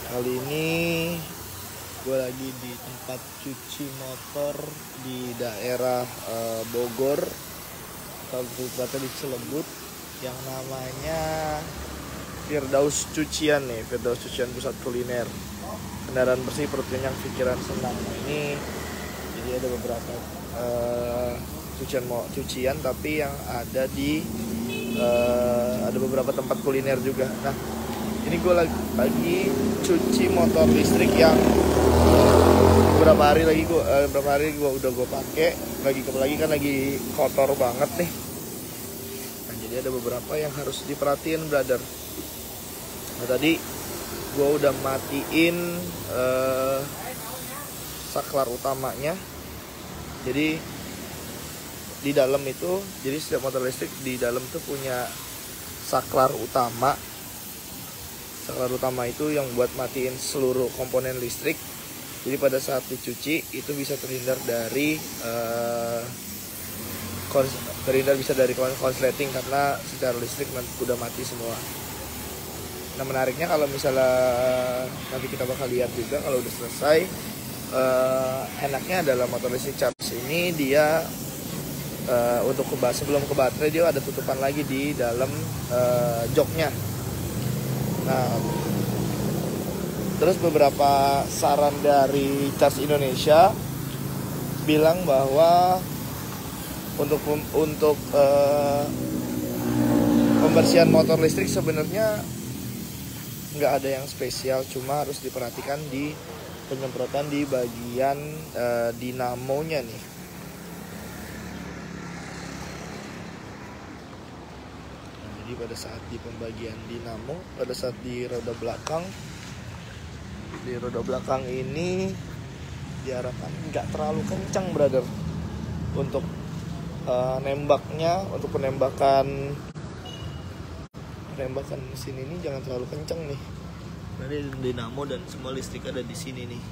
Kali ini gue lagi di tempat cuci motor di daerah Bogor, atau tepatnya di Cilebut, yang namanya Firdaus Cucian nih, Firdaus Cucian Pusat Kuliner. Kendaraan bersih, perut kenyang, pikiran senang. Nah, ini jadi ada beberapa cucian tapi yang ada di ada beberapa tempat kuliner juga. Nah, ini gue lagi cuci motor listrik yang beberapa hari udah gue pakai, lagi kan lagi kotor banget nih. Nah, jadi ada beberapa yang harus diperhatiin, brother. Nah, tadi gue udah matiin saklar utamanya. Jadi di dalam itu, jadi setiap motor listrik di dalam tuh punya saklar utama. Saklar utama itu yang buat matiin seluruh komponen listrik. Jadi pada saat dicuci itu bisa terhindar dari konsleting karena secara listrik udah mati semua. Nah, menariknya kalau misalnya nanti kita bakal lihat juga kalau udah selesai, enaknya adalah motor listrik charge ini dia sebelum ke baterai dia ada tutupan lagi di dalam joknya. Nah, terus beberapa saran dari Charge Indonesia bilang bahwa untuk pembersihan motor listrik sebenarnya nggak ada yang spesial, cuma harus diperhatikan di penyemprotan di bagian dinamonya nih. Nah, jadi pada saat di pembagian dinamo, pada saat di roda belakang ini diharapkan nggak terlalu kencang, brother, untuk penembakan mesin ini jangan terlalu kencang nih. Nanti dinamo dan semua listrik ada di sini nih.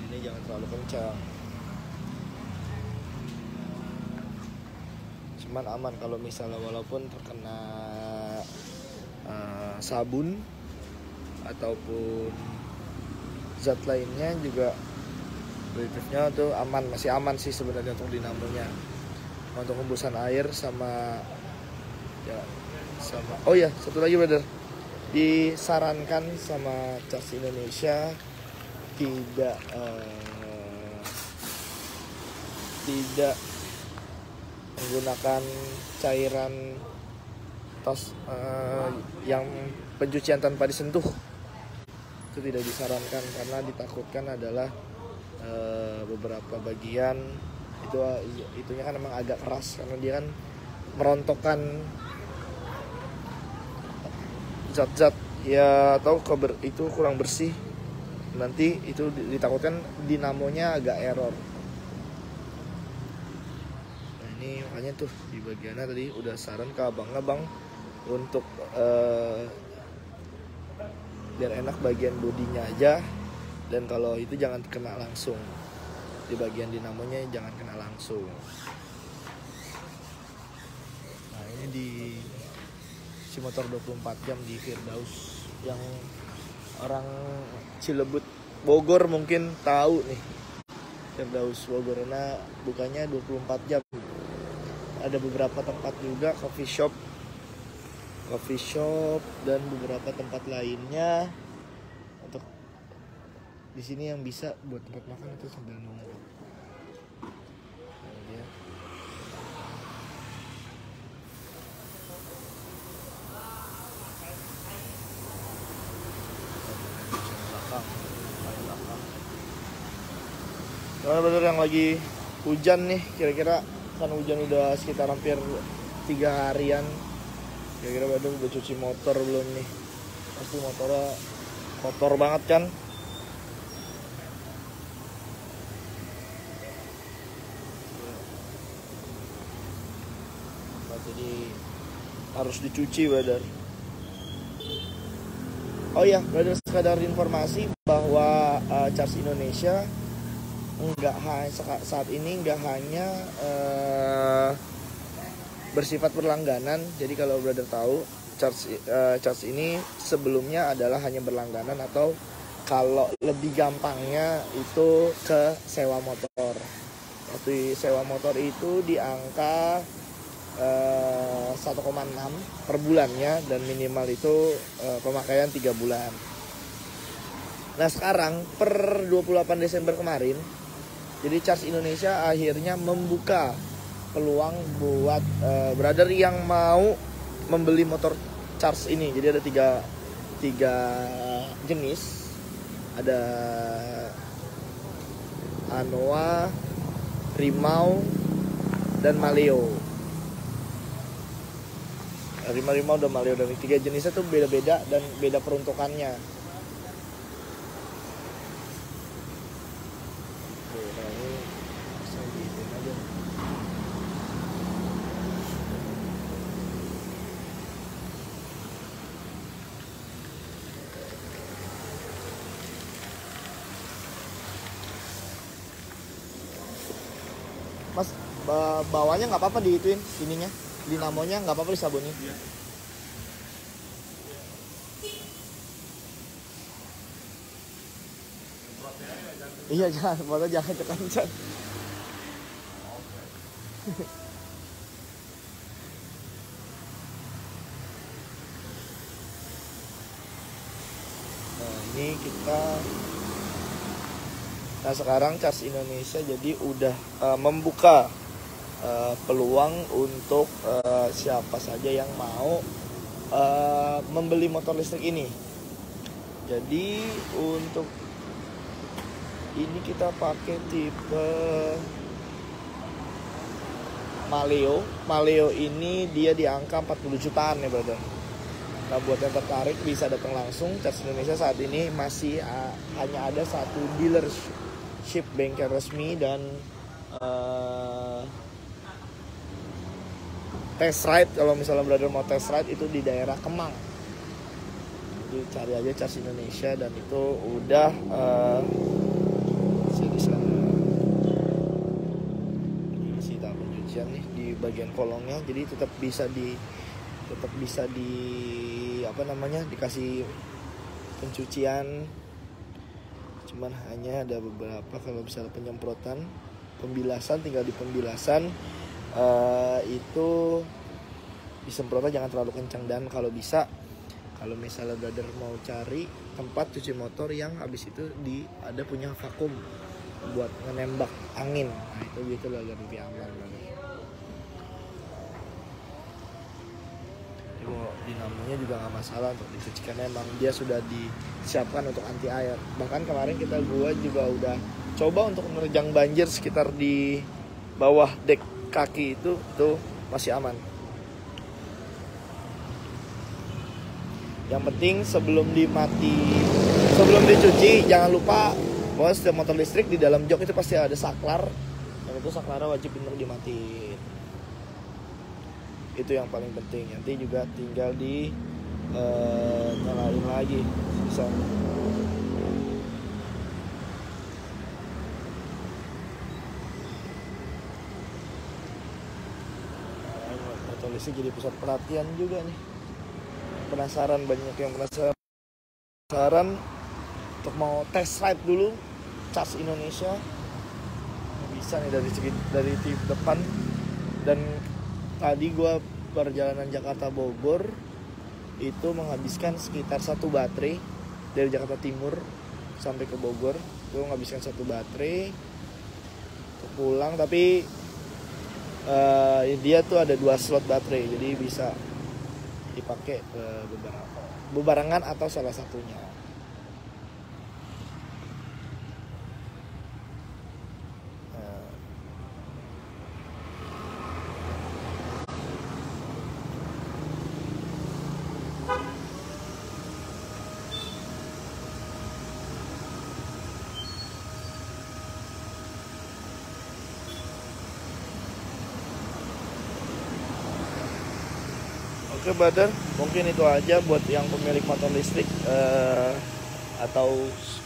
Ini jangan terlalu kencang. Cuman aman kalau misalnya walaupun terkena sabun ataupun zat lainnya juga relatifnya tuh masih aman sih sebenarnya untuk dinamonya. Untuk hembusan air sama satu lagi, brother, disarankan sama Charge Indonesia tidak menggunakan cairan yang pencucian tanpa disentuh. Itu tidak disarankan karena ditakutkan adalah beberapa bagian itunya kan emang agak keras karena dia kan merontokkan zat-zat ya, atau itu kurang bersih. Nanti itu ditakutkan dinamonya agak error. Nah, ini makanya tuh di bagiannya tadi udah saran ke abang-abang untuk biar enak bagian bodinya aja, dan kalau itu jangan kena langsung di bagian dinamonya, jangan kena langsung. Nah, ini di si motor 24 jam di Firdaus, yang orang Cilebut Bogor mungkin tahu nih, Firdaus Bogor, karena bukanya 24 jam. Ada beberapa tempat juga, coffee shop dan beberapa tempat lainnya untuk di sini yang bisa buat tempat makan itu sambil nunggu. Nah, dia. Karena bener yang lagi hujan nih, kira-kira kan hujan udah sekitar hampir 3 harian. Kira-kira badan udah cuci motor belum nih? Pasti motornya kotor banget kan? Nah, jadi harus dicuci, brother. Oh iya, brother, sekadar informasi bahwa Charge Indonesia saat ini nggak hanya bersifat berlangganan. Jadi kalau brother tahu, charge ini sebelumnya adalah hanya berlangganan atau kalau lebih gampangnya itu ke sewa motor. Waktu sewa motor itu di angka 1,6 per bulannya dan minimal itu pemakaian 3 bulan. Nah sekarang per 28 Desember kemarin, jadi Charge Indonesia akhirnya membuka peluang buat brother yang mau membeli motor Charge ini. Jadi ada tiga jenis, ada Anoa, Rimau, dan Maleo. Rimau dan Maleo, dan 3 jenisnya tuh beda-beda dan beda peruntukannya. Mas, bawahnya nggak apa-apa diituin, ininya, dinamonya nggak apa-apa disabunin. Iya jangan, foto jangan kencang. Nah ini kita. Nah sekarang Charge Indonesia jadi udah membuka peluang untuk siapa saja yang mau membeli motor listrik ini. Jadi untuk ini kita pakai tipe Maleo. Maleo ini dia di angka 40 jutaan ya brother. Nah buat yang tertarik bisa datang langsung. Charge Indonesia saat ini masih hanya ada satu dealership bengkel resmi dan test ride. Kalau misalnya brother mau test ride itu di daerah Kemang. Jadi cari aja Charge Indonesia dan itu udah nih di bagian kolongnya, jadi tetap bisa di apa namanya, dikasih pencucian, cuman hanya ada beberapa kalau misalnya penyemprotan, pembilasan, tinggal di pembilasan itu disemprotnya jangan terlalu kencang. Dan kalau bisa, kalau misalnya brother mau cari tempat cuci motor yang habis itu ada punya vakum buat menembak angin, nah itu gitu lah lebih aman brother. Dinamonya juga nggak masalah untuk dicuci karena emang dia sudah disiapkan untuk anti air. Bahkan kemarin gua juga udah coba untuk menerjang banjir sekitar di bawah dek kaki itu masih aman. Yang penting sebelum dicuci jangan lupa bahwa setiap motor listrik di dalam jok itu pasti ada saklar, dan itu saklarnya wajib benar dimatiin. Itu yang paling penting. Nanti juga tinggal nyalain lagi bisa. Motor listrik jadi pusat perhatian juga nih. Penasaran, banyak yang penasaran untuk mau test ride dulu Charge Indonesia. Bisa nih dari depan. Dan tadi gue perjalanan Jakarta Bogor itu menghabiskan sekitar 1 baterai dari Jakarta Timur sampai ke Bogor. Gue menghabiskan 1 baterai untuk pulang, tapi dia tuh ada 2 slot baterai, jadi bisa dipakai bebarengan atau salah satunya. Oke brother, mungkin itu aja buat yang pemilik motor listrik atau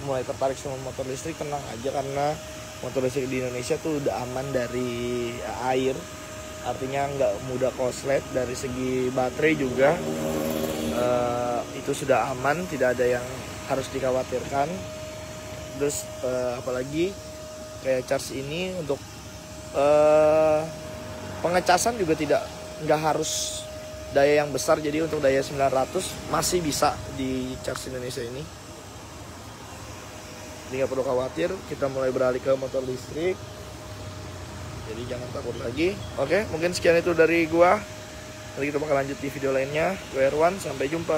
mulai tertarik sama motor listrik. Tenang aja karena motor listrik di Indonesia tuh udah aman dari air, artinya nggak mudah koslet. Dari segi baterai juga itu sudah aman, tidak ada yang harus dikhawatirkan. Terus apalagi kayak charge ini untuk pengecasan juga nggak harus daya yang besar, jadi untuk daya 900 masih bisa di charge Indonesia ini. Jadi nggak perlu khawatir, kita mulai beralih ke motor listrik, jadi jangan takut lagi. Oke, mungkin sekian itu dari gua. Nanti kita bakal lanjut di video lainnya. Gue Erwan, sampai jumpa.